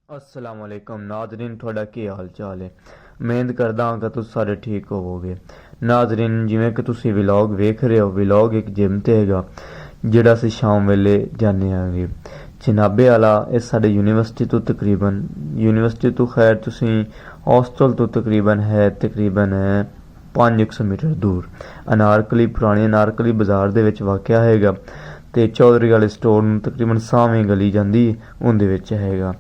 अस्सलाम वालेकुम नाजरीन, थोड़ा की हाल चाल है। उम्मीद करदा हां कि तुस सारे ठीक होवोगे। नाजरीन, जिवें कि तुसी व्लॉग वेख रहे हो, व्लॉग एक जिम ते हैगा ਜਿਹੜਾ ਅਸੀਂ ਸ਼ਾਮ ਵੇਲੇ ਜਾਂਦੇ ਆਂਗੇ। ਜਨਾਬੇ ਵਾਲਾ ਇਹ ਸਾਡੇ ਯੂਨੀਵਰਸਿਟੀ ਤੋਂ ਤਕਰੀਬਨ ਖੈਰ ਤੁਸੀਂ ਹੋਸਟਲ ਤੋਂ ਤਕਰੀਬਨ 500 ਮੀਟਰ ਦੂਰ ਅਨਾਰਕਲੀ ਪੁਰਾਣੀ ਅਨਾਰਕਲੀ ਬਾਜ਼ਾਰ ਦੇ ਵਿੱਚ ਵਾਕਿਆ ਹੈਗਾ ਤੇ ਚੌਧਰੀ ਵਾਲੇ ਸਟੋਰ ਨੂੰ ਤਕਰੀਬਨ ਸਾਵੇਂ ਗਲੀ ਜਾਂਦੀ ਉਹਦੇ ਵਿੱਚ ਹੈਗਾ।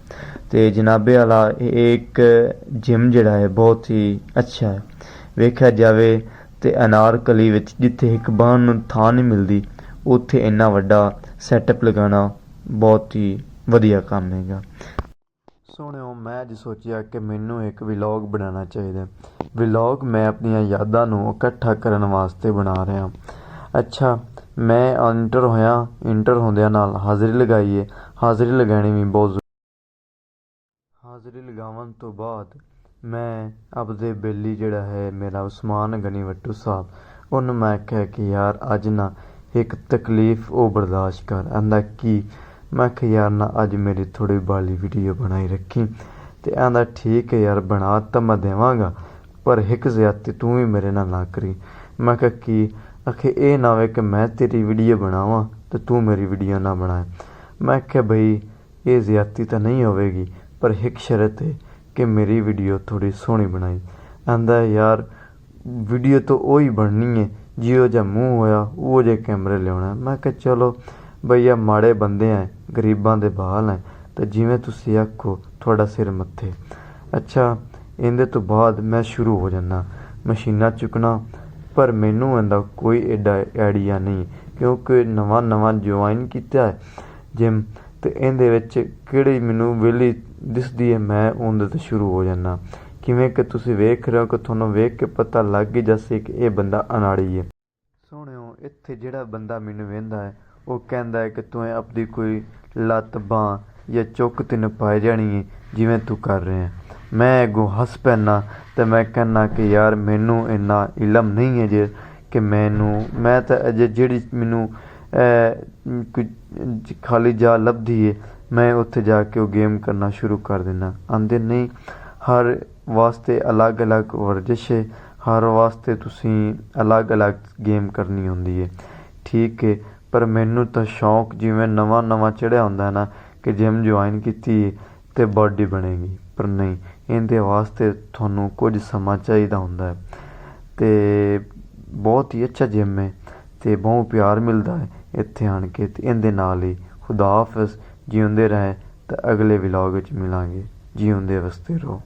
ਤੇ ਜਨਾਬੇ ਵਾਲਾ ਇੱਕ ਜਿਮ ਜਿਹੜਾ ਹੈ ਬਹੁਤ ਹੀ ਅੱਛਾ ਹੈ। ਵੇਖਿਆ ਜਾਵੇ ਤੇ ਅਨਾਰਕਲੀ ਵਿੱਚ ਜਿੱਥੇ ਇੱਕ ਬਾਹਨ ਨੂੰ ਥਾਂ ਨਹੀਂ ਮਿਲਦੀ ਉੱਥੇ ਇੰਨਾ ਵੱਡਾ ਸੈਟਅਪ ਲਗਾਉਣਾ ਬਹੁਤ ਹੀ ਵਧੀਆ ਕੰਮ ਹੈਗਾ। ਸੋਹਣਿਓ, ਮੈਂ ਅੱਜ ਸੋਚਿਆ ਕਿ ਮੈਨੂੰ ਇੱਕ ਵਲੌਗ ਬਣਾਉਣਾ ਚਾਹੀਦਾ। ਵਲੌਗ ਮੈਂ ਆਪਣੀਆਂ ਯਾਦਾਂ ਨੂੰ ਇਕੱਠਾ ਕਰਨ ਵਾਸਤੇ ਬਣਾ ਰਿਹਾ। ਅੱਛਾ, ਮੈਂ ਇੰਟਰ ਹੁੰਦਿਆਂ ਨਾਲ ਹਾਜ਼ਰੀ ਲਗਾਈ ਹੈ। ਹਾਜ਼ਰੀ ਲਗਾਉਣੀ ਵੀ ਬਹੁਤ ਜ਼ਰੂਰੀ। ਹਾਜ਼ਰੀ ਲਗਾਉਣ ਤੋਂ ਬਾਅਦ ਮੈਂ ਆਪਦੇ ਬੇਲੀ ਜਿਹੜਾ ਹੈ ਮੇਰਾ ਉਸਮਾਨ ਗਨੀ ਵੱਟੂ ਸਾਹਿਬ, ਉਹਨੂੰ ਮੈਂ ਕਿਹਾ ਕਿ ਯਾਰ ਅੱਜ ਨਾ ਇੱਕ ਤਕਲੀਫ ਉਹ ਬਰਦਾਸ਼ਤ ਕਰ। ਆਂਦਾ ਕੀ? ਮੈਂ ਕਿਹਾ ਯਾਰ ਨਾ ਅੱਜ ਮੇਰੀ ਥੋੜ੍ਹੀ ਬਾਲੀ ਵੀਡੀਓ ਬਣਾਈ ਰੱਖੀ। ਤੇ ਆਂਦਾ ਠੀਕ ਹੈ ਯਾਰ, ਬਣਾ ਤਾਂ ਮੈਂ ਦੇਵਾਂਗਾ, ਪਰ ਇੱਕ ਜ਼ਿਆਦਤੀ ਤੂੰ ਵੀ ਮੇਰੇ ਨਾਲ ਨਾ ਕਰੀ। ਮੈਂ ਕਿਹਾ ਕੀ? ਆਖੇ ਇਹ ਨਾ ਹੋਵੇ ਕਿ ਮੈਂ ਤੇਰੀ ਵੀਡੀਓ ਬਣਾਵਾਂ ਤੇ ਤੂੰ ਮੇਰੀ ਵੀਡੀਓ ਨਾ ਬਣਾਏ। ਮੈਂ ਕਿਹਾ ਬਈ ਇਹ ਜ਼ਿਆਦਤੀ ਤਾਂ ਨਹੀਂ ਹੋਵੇਗੀ, ਪਰ ਇੱਕ ਸ਼ਰਤ ਹੈ ਕਿ ਮੇਰੀ ਵੀਡੀਓ ਥੋੜ੍ਹੀ ਸੋਹਣੀ ਬਣਾਈ। ਆਂਦਾ ਯਾਰ ਵੀਡੀਓ ਤਾਂ ਉਹੀ ਬਣਨੀ ਹੈ ਜਿਹੋ ਜਿਹਾ ਮੂੰਹ ਹੋਇਆ ਉਹ ਜਿਹੇ ਕੈਮਰੇ ਲਿਆਉਣਾ। ਮੈਂ ਕਿਹਾ ਚਲੋ ਬਈ ਆ ਮਾੜੇ ਬੰਦੇ ਹੈ, ਗਰੀਬਾਂ ਦੇ ਬਾਲ ਹੈ, ਤੇ ਜਿਵੇਂ ਤੁਸੀਂ ਆਖੋ ਤੁਹਾਡਾ ਸਿਰ ਮੱਥੇ। ਅੱਛਾ, ਇਹਦੇ ਤੋਂ ਬਾਅਦ ਮੈਂ ਸ਼ੁਰੂ ਹੋ ਜਾਂਦਾ ਮਸ਼ੀਨਾਂ ਚੁੱਕਣਾ, ਪਰ ਮੈਨੂੰ ਇਹਦਾ ਕੋਈ ਐਡਾ ਆਈਡੀਆ ਨਹੀਂ ਕਿਉਂਕਿ ਨਵਾਂ ਜੁਆਇਨ ਕੀਤਾ ਹੈ ਜਿਮ, ਤੇ ਇਹਦੇ ਵਿੱਚ ਕਿਹੜੀ ਮੈਨੂੰ ਵਿਹਲੀ ਦਿਸਦੀ ਹੈ ਮੈਂ ਉਹਦੇ ਤੋਂ ਸ਼ੁਰੂ ਹੋ ਜਾਂਦਾ। ਕਿਵੇਂ ਕਿ ਤੁਸੀਂ ਵੇਖ ਰਹੇ ਹੋ ਕਿ ਤੁਹਾਨੂੰ ਵੇਖ ਕੇ ਪਤਾ ਲੱਗ ਹੀ ਜੈਸੇ ਕਿ ਇਹ ਬੰਦਾ ਅਨਾੜੀ ਹੈ। ਸੋਹਣਿਓ, ਇੱਥੇ ਜਿਹੜਾ ਬੰਦਾ ਮੈਨੂੰ ਵੇਂਦਾ ਹੈ ਉਹ ਕਹਿੰਦਾ ਹੈ ਕਿ ਤੂੰ ਆਪਣੀ ਕੋਈ ਲੱਤ ਬਾਂਹ ਜਾਂ ਚੁੱਕ ਤੈਨੂੰ ਪਾਈ ਜਾਣੀ ਹੈ ਜਿਵੇਂ ਤੂੰ ਕਰ ਰਿਹਾ। ਮੈਂ ਅੱਗੋਂ ਹੱਸ ਪੈਂਦਾ ਅਤੇ ਮੈਂ ਕਹਿੰਦਾ ਕਿ ਯਾਰ ਮੈਨੂੰ ਇੰਨਾ ਇਲਮ ਨਹੀਂ ਹੈ ਜੇ ਕਿ ਮੈਂ ਤਾਂ ਅਜੇ ਜਿਹੜੀ ਮੈਨੂੰ ਖਾਲੀ ਜਾ ਲੱਭਦੀ ਹੈ ਮੈਂ ਉੱਥੇ ਜਾ ਕੇ ਉਹ ਗੇਮ ਕਰਨਾ ਸ਼ੁਰੂ ਕਰ ਦਿੰਦਾ। ਆਂਦੇ ਨਹੀਂ, ਹਰ ਵਾਸਤੇ ਅਲੱਗ ਅਲੱਗ ਵਰਜਿਸ਼ ਹੈ, ਹਰ ਵਾਸਤੇ ਤੁਸੀਂ ਅਲੱਗ ਅਲੱਗ ਗੇਮ ਕਰਨੀ ਹੁੰਦੀ ਹੈ। ਠੀਕ ਹੈ, ਪਰ ਮੈਨੂੰ ਤਾਂ ਸ਼ੌਂਕ ਜਿਵੇਂ ਨਵਾਂ ਚੜ੍ਹਿਆ ਹੁੰਦਾ ਨਾ ਕਿ ਜਿਮ ਜੁਆਇਨ ਕੀਤੀ ਅਤੇ ਬਾਡੀ ਬਣੇਗੀ, ਪਰ ਨਹੀਂ, ਇਹਦੇ ਵਾਸਤੇ ਤੁਹਾਨੂੰ ਕੁਝ ਸਮਾਂ ਚਾਹੀਦਾ ਹੁੰਦਾ ਹੈ। ਅਤੇ ਬਹੁਤ ਹੀ ਅੱਛਾ ਜਿਮ ਹੈ ਅਤੇ ਬਹੁਤ ਪਿਆਰ ਮਿਲਦਾ ਹੈ ਇੱਥੇ ਆਣ ਕੇ। ਅਤੇ ਇਹਦੇ ਨਾਲ ਹੀ ਖੁਦਾ ਹਾਫਿਜ਼, ਜਿਉਂਦੇ ਰਹੇ ਤਾਂ ਅਗਲੇ ਵਲੌਗ ਵਿੱਚ ਮਿਲਾਂਗੇ। ਜਿਉਂਦੇ ਵਸਦੇ ਰਹੋ।